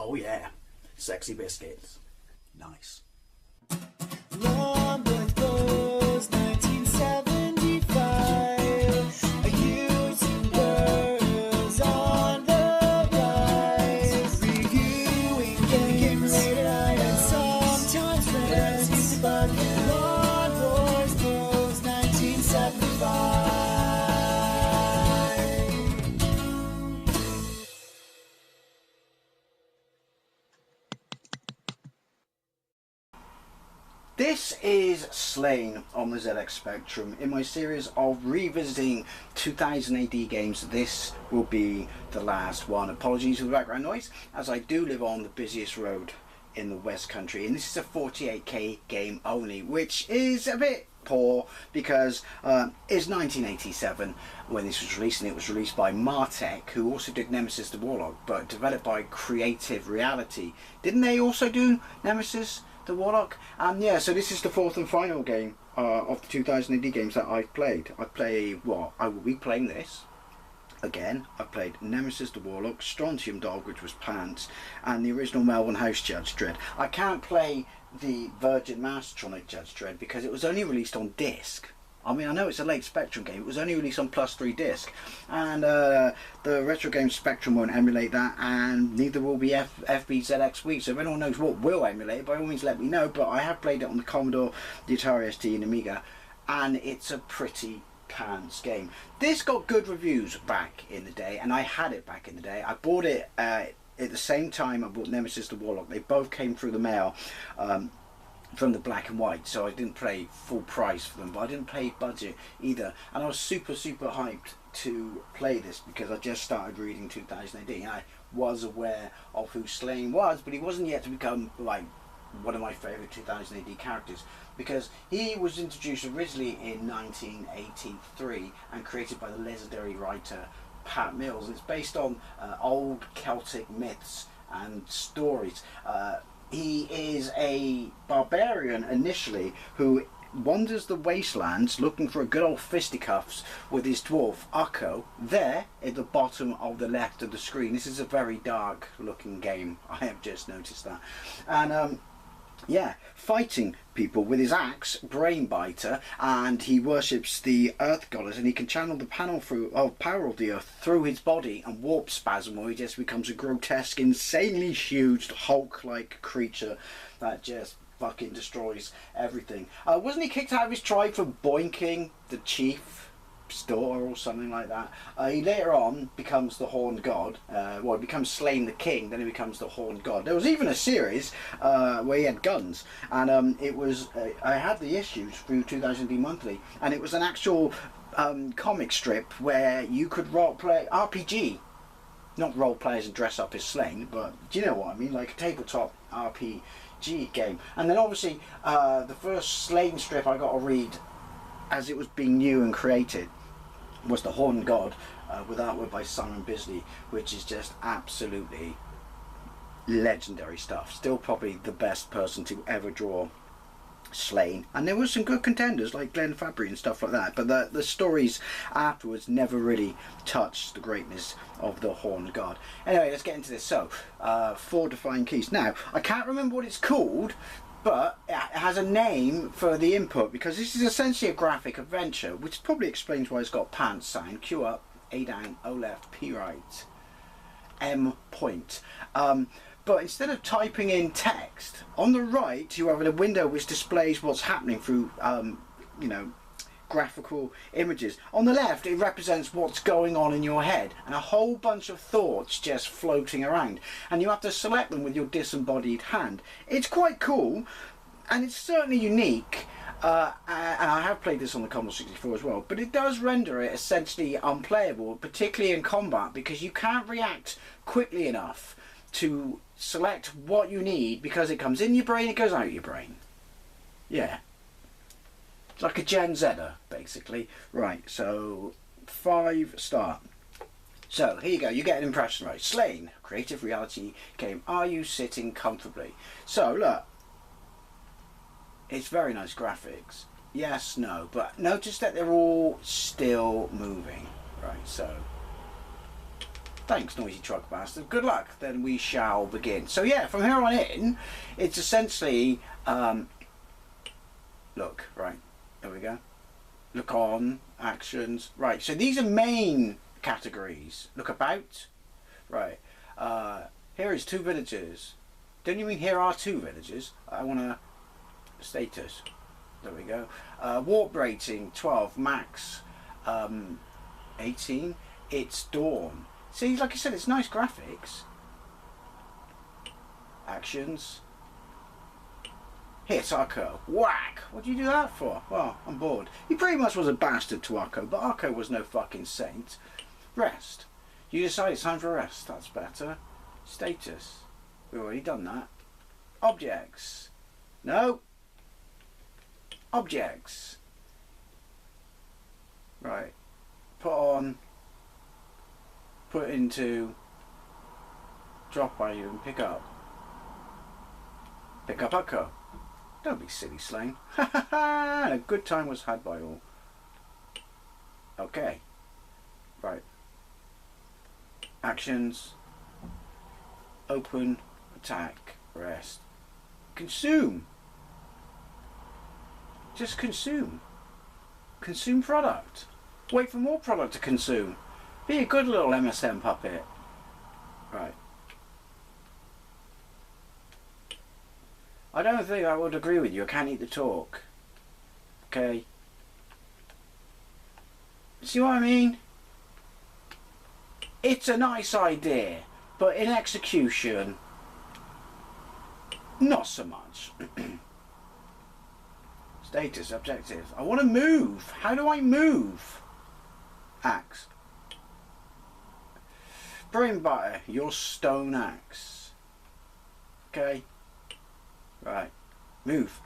Oh yeah, sexy biscuits. Nice. Long boys blues, 1975. YouTubers on the rise, reviewing games late at night and sometimes friends. But Long boys blues, 1975. This is Sláine on the ZX Spectrum. In my series of revisiting 2000 AD games, this will be the last one. Apologies for the background noise, as I do live on the busiest road in the West Country, and this is a 48k game only, which is a bit poor because it's 1987 when this was released, and it was released by Martech, who also did Nemesis the Warlock, but developed by Creative Reality. Didn't they also do Nemesis the Warlock? Yeah, so this is the fourth and final game of the 2000 AD games that I've played. I will be playing this again. I've played Nemesis the Warlock, Strontium Dog, which was Pants, and the original Melbourne House Judge Dredd. I can't play the Virgin Mastertronic Judge Dredd because it was only released on disc. I mean, I know it's a late Spectrum game, it was only released on +3 disc, and the retro game Spectrum won't emulate that, and neither will be FBZX Week. So if anyone knows what will emulate, by all means let me know. But I have played it on the Commodore, the Atari ST and Amiga, and it's a pretty pants game. This got good reviews back in the day, and I had it back in the day. I bought it at the same time I bought Nemesis the Warlock. They both came through the mail from the black and white, so I didn't pay full price for them, but I didn't pay budget either, and I was super hyped to play this because I just started reading 2000 AD, and I was aware of who Sláine was, but he wasn't yet to become like one of my favourite 2000 AD characters, because he was introduced originally in 1983 and created by the legendary writer Pat Mills. It's based on old Celtic myths and stories. He is a barbarian initially who wanders the wastelands looking for a good old fisticuffs with his dwarf Ukko there at the bottom of the left of the screen. This is a very dark looking game, I have just noticed that. And yeah, fighting people with his axe, Brainbiter, and he worships the Earth Goddess, and he can channel the power of the Earth through his body, and Warp Spasm, where he just becomes a grotesque, insanely huge Hulk-like creature that just fucking destroys everything. Wasn't he kicked out of his tribe for boinking the chief store or something like that? He later on becomes the Horned God. Well, he becomes Sláine the King, then he becomes the Horned God. There was even a series where he had guns, and it was I had the issues through 2000 AD Monthly, and it was an actual comic strip where you could role play RPG, not role players and dress up as Sláine, but do you know what I mean, like a tabletop RPG game. And then obviously the first Sláine strip I got to read as it was being new and created was the Horned God, with artwork by Simon Bisley, which is just absolutely legendary stuff. Still probably the best person to ever draw Sláine, and there were some good contenders like Glenn Fabry and stuff like that, but the stories afterwards never really touched the greatness of the Horned God. Anyway, let's get into this. So 4 defined keys. Now I can't remember what it's called, but it has a name for the input, because this is essentially a graphic adventure, which probably explains why it's got pants sign, Q up, A down, O left, P right, M point. But instead of typing in text, on the right you have a window which displays what's happening through you know, graphical images. On the left it represents what's going on in your head, and a whole bunch of thoughts just floating around, and you have to select them with your disembodied hand. It's quite cool, and it's certainly unique, and I have played this on the Commodore 64 as well, but it does render it essentially unplayable, particularly in combat, because you can't react quickly enough to select what you need, because it comes in your brain, it goes out your brain. Yeah. Like a Gen Zer, basically. Right, so 5 start. So here you go, you get an impression, right? Sláine, Creative Reality game. Are you sitting comfortably? So look, it's very nice graphics. Yes, no, but notice that they're all still moving. Right, so Thanks, noisy truck bastard. Good luck. Then we shall begin. So yeah, from here on in, it's essentially look, right, there we go. Look on, actions, right. So these are main categories. Look about, right. Here is 2 villagers. Don't you mean here are 2 villagers? I want to status. There we go. Warp rating 12, max 18. It's dawn. See, like I said, it's nice graphics. Actions. Hit Akko. Whack! What do you do that for? Well, I'm bored. He pretty much was a bastard to Akko, but Akko was no fucking saint. Rest. You decide it's time for rest. That's better. Status. We've already done that. Objects. No. Objects. Right. Put on. Put into. Drop by you and pick up. Pick up Akko. Don't be silly, Sláine. Ha ha ha! And a good time was had by all. Okay. Right. Actions. Open. Attack. Rest. Consume. Just consume. Consume product. Wait for more product to consume. Be a good little MSM puppet. Right. I don't think I would agree with you. I can't eat the talk. Okay. See what I mean? It's a nice idea, but in execution, not so much. Status, objective. I want to move. How do I move? Axe. Brain butter, your stone axe. Okay. Right. Move.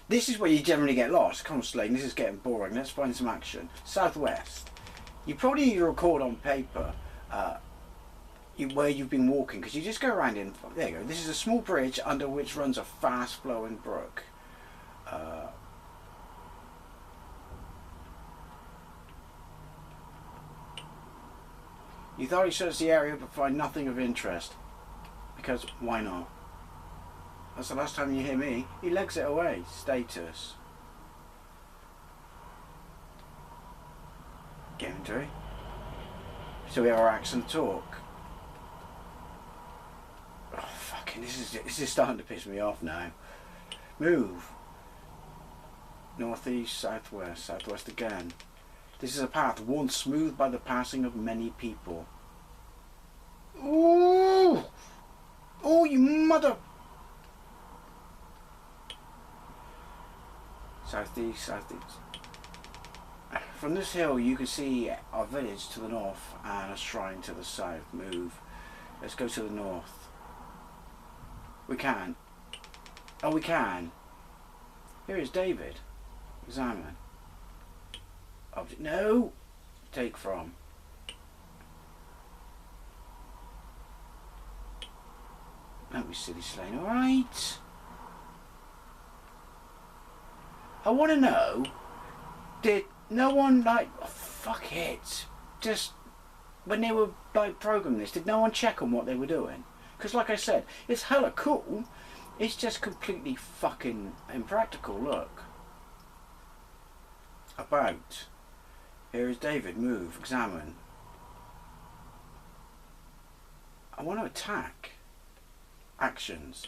This is where you generally get lost. Come on, Sláine, this is getting boring. Let's find some action. Southwest. You probably need to record on paper where you've been walking, because you just go around in. There you go. This is a small bridge under which runs a fast-flowing brook. You thoroughly search the area but find nothing of interest. Because why not? That's the last time you hear me. He legs it away. Status. Inventory. So we have our accent talk. Oh fucking! This is starting to piss me off now. Move. Northeast, southwest, southwest again. This is a path worn smooth by the passing of many people. Ooh! Oh, you mother! Southeast, southeast. From this hill you can see our village to the north and a shrine to the south. Move. Let's go to the north. We can. Oh, we can. Here is David. Examine. Object. No! Take from. Don't be silly, Sláine, alright? I want to know, did no one, like, oh, fuck it, just, when they were, like, programming this, did no one check on what they were doing? Because, like I said, it's hella cool, it's just completely fucking impractical, look. About. Here is David, move, examine. I want to attack. Actions.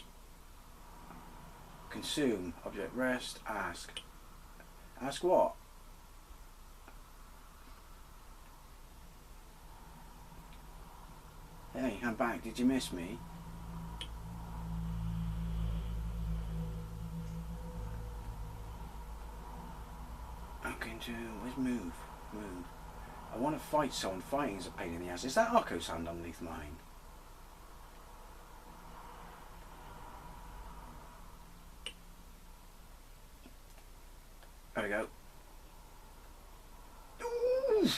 Consume. Object rest. Ask. Ask what? Hey, I'm back. Did you miss me? I'm going to... Where's move? Move. I want to fight someone. Fighting is a pain in the ass. Is that Akko's hand underneath mine? There we go. Ooh.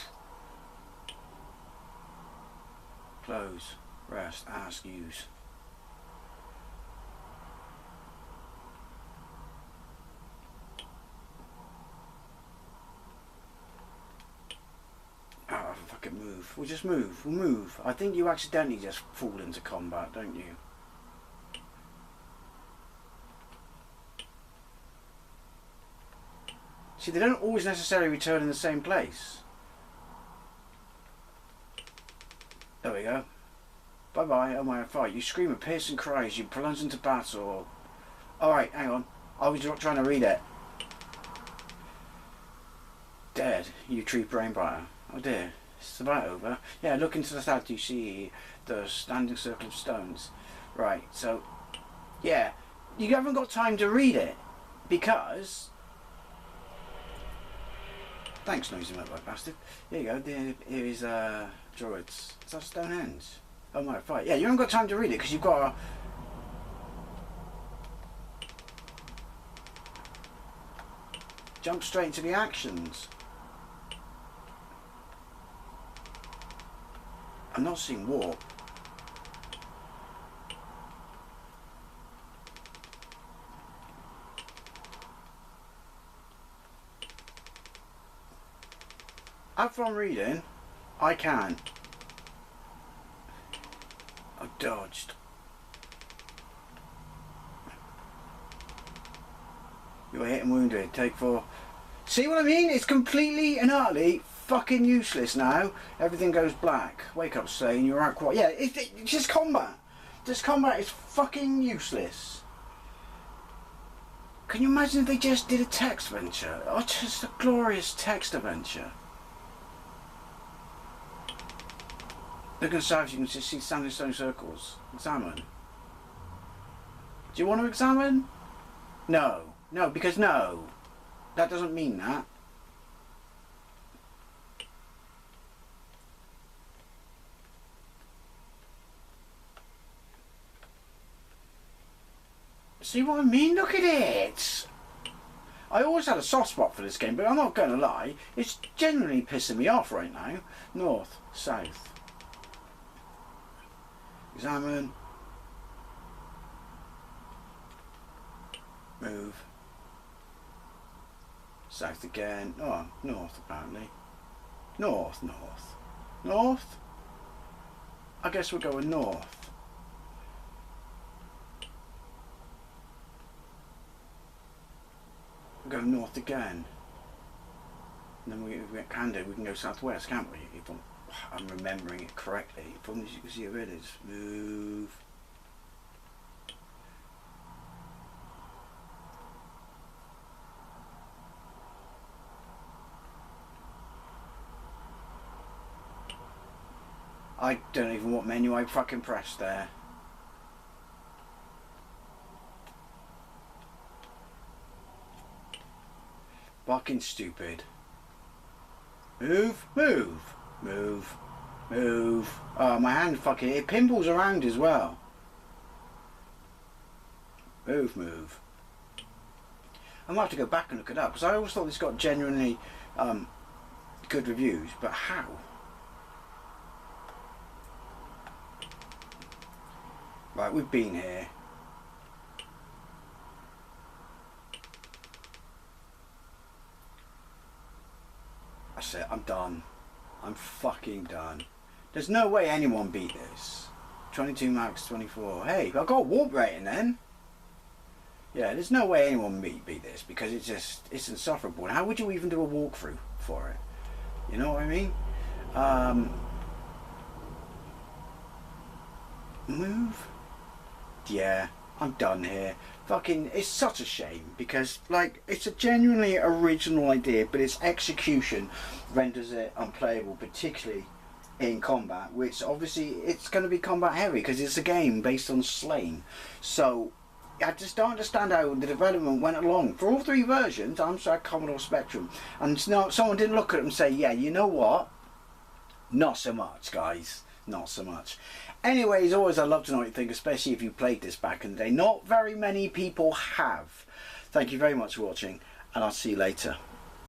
Close. Rest. Ask. Use. Oh, fucking move. We'll just move. We'll move. I think you accidentally just fall into combat, don't you? See, they don't always necessarily return in the same place. There we go. Bye-bye. Oh my fight. You scream with piercing cries. You plunge into battle. Alright, hang on. I was trying to read it. Dead. You tree brainbiter. Oh dear. It's about over. Yeah, look into the south. You see the standing circle of stones. Right, so... yeah. You haven't got time to read it. Because... thanks, noisy motorbike bastard. Here you go. Here is droids. Is that Stonehenge? Oh my, right. Yeah, you haven't got time to read it because you've got to... jump straight into the actions. I'm not seeing warp. After I'm reading, I can. I dodged. You're hit and wounded. Take 4. See what I mean? It's completely and utterly fucking useless now. Everything goes black. Wake up, Sláine. You're out quite. Yeah, it's just combat. This combat is fucking useless. Can you imagine if they just did a text adventure? Oh, just a glorious text adventure. Look at the sides, you can just see standing stone circles. Examine. Do you want to examine? No. No, because no. That doesn't mean that. See what I mean? Look at it! I always had a soft spot for this game, but I'm not going to lie. It's genuinely pissing me off right now. North, south. Examine. Move. South again. Oh, north apparently. North, north. North? I guess we're going north. We're going north again. And then we can do, we can go southwest, can't we? If I'm remembering it correctly. Problem is you can see where it is. Move. I don't even know what menu I fucking pressed there. Fucking stupid. Move, move, move, move. Oh, my hand fucking, it pimples around as well. Move, move. I might have to go back and look it up because I always thought this got genuinely good reviews, but how? Right, we've been here. That's it, I'm done. I'm fucking done. There's no way anyone beat this. 22 max 24. Hey, I got a warp rating then. Yeah, there's no way anyone beat this because it's insufferable. And how would you even do a walkthrough for it? You know what I mean? Move? Yeah, I'm done here. Fucking, it's such a shame because, like, it's a genuinely original idea, but its execution renders it unplayable, particularly in combat, which obviously it's going to be combat heavy because it's a game based on Sláine. So I just don't understand how the development went along for all 3 versions. I'm sorry, Commodore Spectrum, and someone didn't look at it and say, yeah, you know what? Not so much, guys. Not so much. Anyways, always I love to know what you think, especially if you played this back in the day. Not very many people have. Thank you very much for watching, and I'll see you later.